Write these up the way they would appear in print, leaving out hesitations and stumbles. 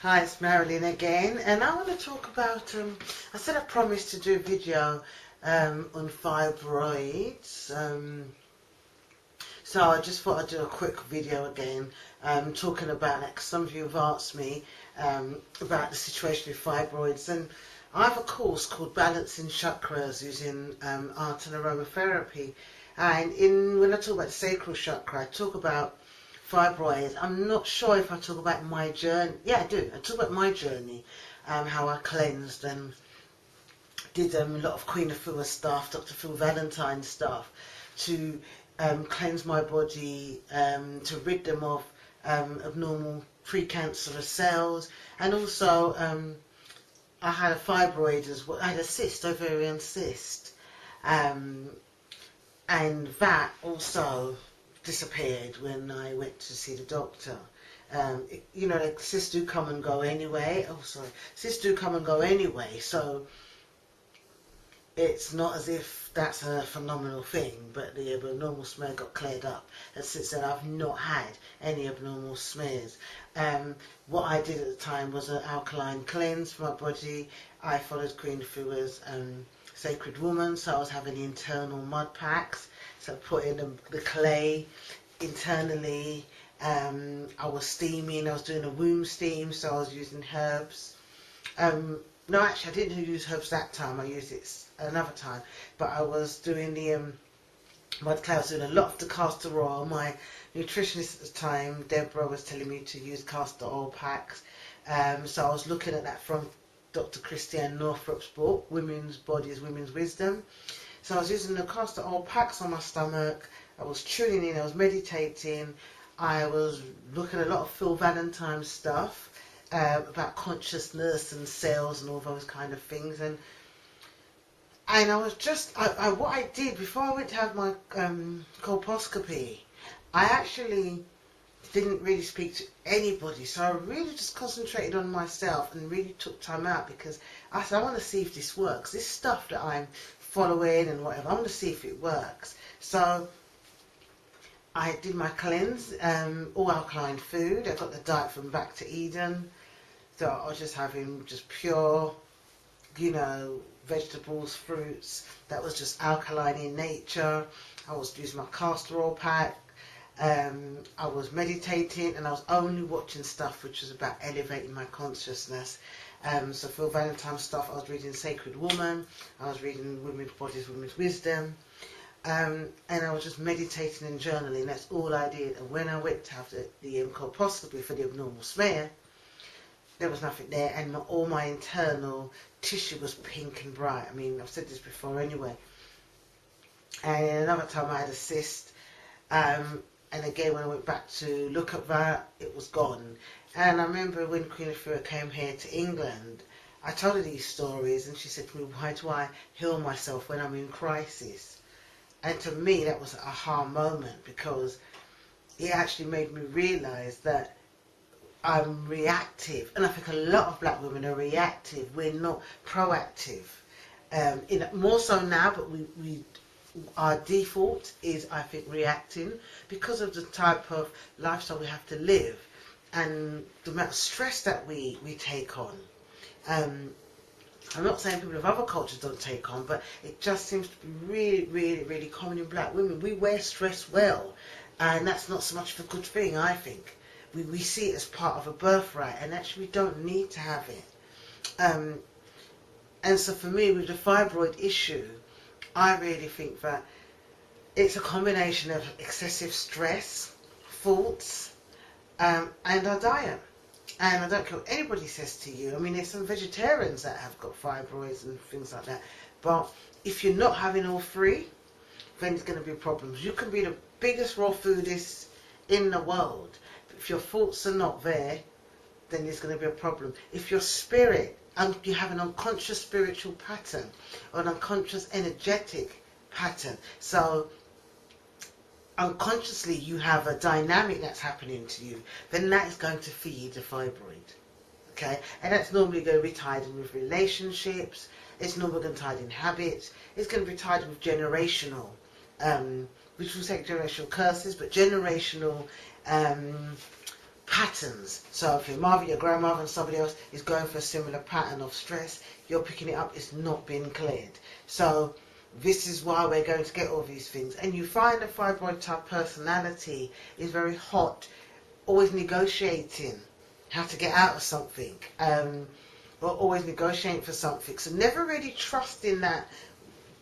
Hi, it's Marilyn again, and I want to talk about, I said I promised to do a video on fibroids, so I just thought I'd do a quick video again, talking about it, 'cause some of you have asked me about the situation with fibroids, and I have a course called Balancing Chakras using art and aromatherapy, and when I talk about the sacral chakra, I talk about fibroids. I'm not sure if I talk about my journey. Yeah, I do. I talk about my journey, how I cleansed and did a lot of Queen of Phil stuff, Dr. Phil Valentine stuff, to cleanse my body, to rid them of abnormal precancerous cells, and also I had a fibroid as well. I had a cyst, ovarian cyst, and that also disappeared when I went to see the doctor. Like cysts do come and go anyway. Oh, sorry. Cysts do come and go anyway, so it's not as if that's a phenomenal thing, but the abnormal smear got cleared up. And since then, I've not had any abnormal smears. What I did at the time was an alkaline cleanse for my body. I followed Queen Fua's Sacred Woman, so I was having internal mud packs. So I put in the clay internally. I was steaming. I was doing a womb steam, so I was using herbs. No, actually, I didn't use herbs that time. I used it another time. But I was doing the mud clay. I was doing a lot of the castor oil. My nutritionist at the time, Deborah, was telling me to use castor oil packs. So I was looking at that from Dr. Christiane Northrup's book, Women's Bodies, Women's Wisdom. So I was using the castor oil packs on my stomach. I was tuning in. I was meditating. I was looking at a lot of Phil Valentine stuff about consciousness and cells and all those kind of things. And I was just, what I did before I went to have my colposcopy, I actually didn't really speak to anybody. So I really just concentrated on myself and really took time out, because I said, I want to see if this works. This stuff that I'm following and whatever, I want to see if it works. So I did my cleanse, all alkaline food. I got the diet from Back to Eden. So I was just having just pure, vegetables, fruits. That was just alkaline in nature. I was using my castor oil pack. I was meditating, and I was only watching stuff which was about elevating my consciousness. So Phil Valentine stuff, I was reading Sacred Woman. I was reading Women's Bodies, Women's Wisdom. And I was just meditating and journaling. That's all I did. And when I went to have the colposcopy for the abnormal smear, there was nothing there, and all my internal tissue was pink and bright. I mean, I've said this before anyway. And another time I had a cyst, and again when I went back to look at that, it was gone. And I remember when Queen Afua came here to England, I told her these stories, and she said to me, why do I heal myself when I'm in crisis? And to me, that was an aha moment, because it actually made me realise that I'm reactive. And I think a lot of black women are reactive. We're not proactive. More so now, but our default is, I think, reacting, because of the type of lifestyle we have to live and the amount of stress that we take on. I'm not saying people of other cultures don't take on, but it just seems to be really, really, really common in black women. We wear stress well, and that's not so much of a good thing, I think. We see it as part of a birthright, and actually we don't need to have it. And so for me, with the fibroid issue, I really think that it's a combination of excessive stress, thoughts, and our diet. And I don't care what anybody says to you. I mean, there's some vegetarians that have got fibroids and things like that. But if you're not having all three, then there's going to be problems. You can be the biggest raw foodist in the world, but if your thoughts are not there, then there's going to be a problem. If your spirit, you have an unconscious spiritual pattern or an unconscious energetic pattern, so unconsciously you have a dynamic that's happening to you, then that is going to feed the fibroid. Okay, and that's normally going to be tied in with relationships. It's normally going to be tied in habits. It's going to be tied with generational, which will say generational curses, but generational patterns. So if your mother, your grandmother and somebody else is going for a similar pattern of stress, you're picking it up, it's not been cleared. So this is why we're going to get all these things. And you find a fibroid type personality is very hot, always negotiating how to get out of something, or always negotiating for something. So never really trusting that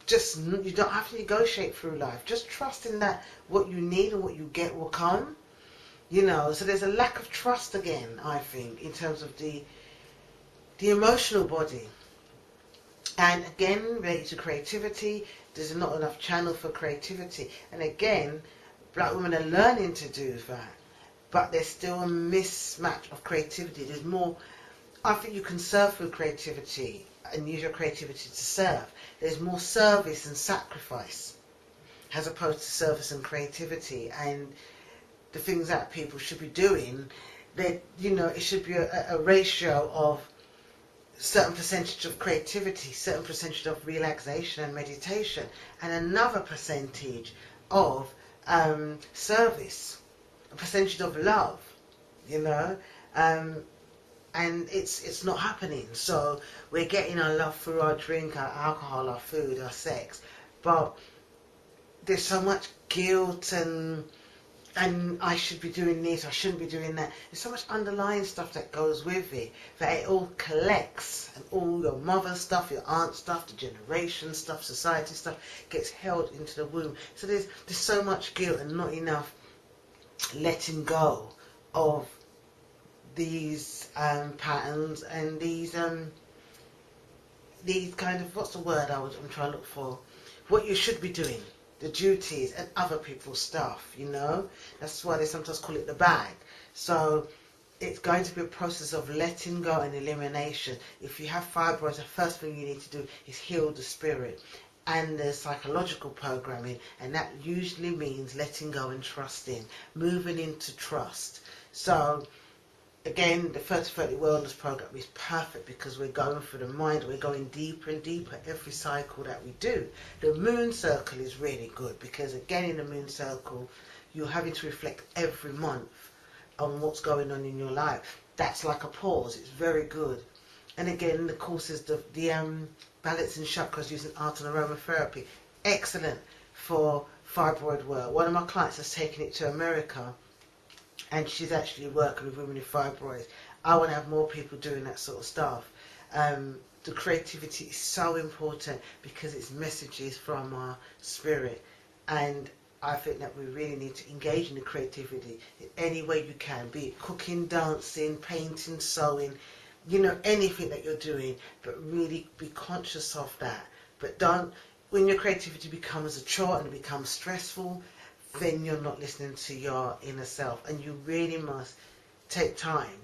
you don't have to negotiate through life. Just trusting that what you need and what you get will come. So there's a lack of trust again, I think, in terms of the emotional body. And again, related to creativity, there's not enough channel for creativity. And again, black women are learning to do that. But there's still a mismatch of creativity. There's more, I think you can serve through creativity and use your creativity to serve. There's more service and sacrifice as opposed to service and creativity. And the things that people should be doing, that it should be a ratio of certain percentage of creativity, certain percentage of relaxation and meditation, and another percentage of service, a percentage of love, and it's not happening. So we're getting our love through our drink, our alcohol, our food, our sex, but there's so much guilt and I should be doing this, I shouldn't be doing that. There's so much underlying stuff that goes with it that it all collects, and all your mother's stuff, your aunt's stuff, the generation stuff, society stuff gets held into the womb. So there's so much guilt and not enough letting go of these patterns and these kind of, what's the word I'm trying to look for? What you should be doing. The duties and other people's stuff, That's why they sometimes call it the bag. So it's going to be a process of letting go and elimination. If you have fibroids, the first thing you need to do is heal the spirit. And there's psychological programming, and that usually means letting go and trusting, moving into trust. So again, the 30-30 Wellness Program is perfect because we're going through the mind, we're going deeper and deeper every cycle that we do. The moon circle is really good because again, in the moon circle, you're having to reflect every month on what's going on in your life. That's like a pause. It's very good. And again, the courses, the balancing chakras using art and aromatherapy, excellent for fibroid work. One of my clients has taken it to America, and she's actually working with women with fibroids. I want to have more people doing that sort of stuff. The creativity is so important because it's messages from our spirit, and I think that we really need to engage in the creativity in any way you can, be it cooking, dancing, painting, sewing, anything that you're doing, but really be conscious of that. But don't, when your creativity becomes a chore and it becomes stressful, then you're not listening to your inner self, and you really must take time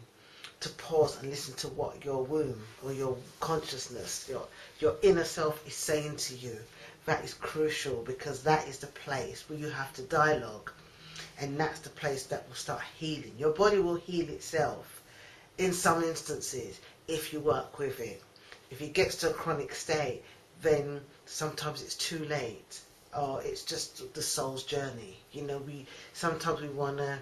to pause and listen to what your womb or your consciousness, your inner self is saying to you. That is crucial because that is the place where you have to dialogue, and that's the place that will start healing. Your body will heal itself in some instances if you work with it. If it gets to a chronic state, then sometimes it's too late. Or it's just the soul's journey. Sometimes we want to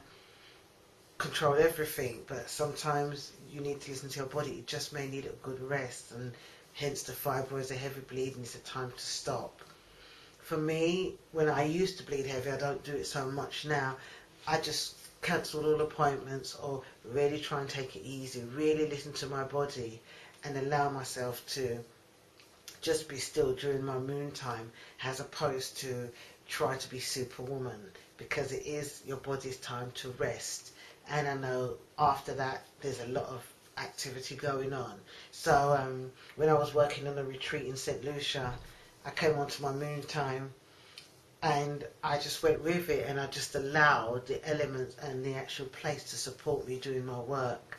control everything, but sometimes you need to listen to your body. It just may need a good rest, and hence the fibroids, the heavy bleeding is a time to stop. For me, when I used to bleed heavy, I don't do it so much now. I just cancel all appointments or really try and take it easy, really listen to my body and allow myself to just be still during my moon time, as opposed to try to be superwoman, because it is your body's time to rest. And I know after that there's a lot of activity going on. So when I was working on a retreat in St. Lucia, I came onto my moon time and I just went with it, and I just allowed the elements and the actual place to support me doing my work.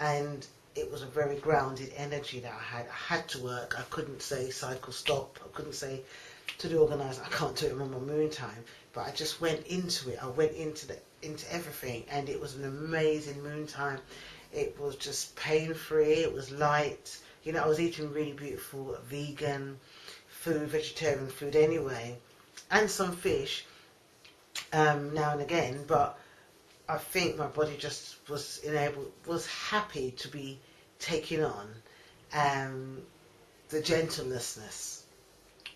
And it was a very grounded energy that I had. I had to work. I couldn't say cycle stop. I couldn't say to the organizer, I can't do it on my moon time. But I just went into it. I went into everything, and it was an amazing moon time. It was just pain-free. It was light. I was eating really beautiful vegan food, vegetarian food anyway, and some fish now and again. But I think my body just was happy to be taking on the gentleness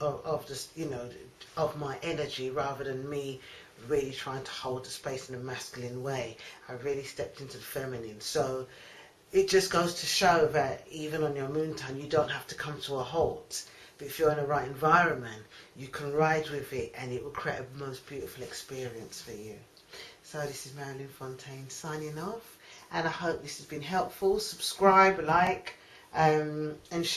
of this, you know, of my energy, rather than me really trying to hold the space in a masculine way. I really stepped into the feminine. So it just goes to show that even on your moon time, you don't have to come to a halt. But if you're in the right environment, you can ride with it, and it will create a most beautiful experience for you. So this is Marilyn Fontaine signing off, and I hope this has been helpful. Subscribe, like, and share.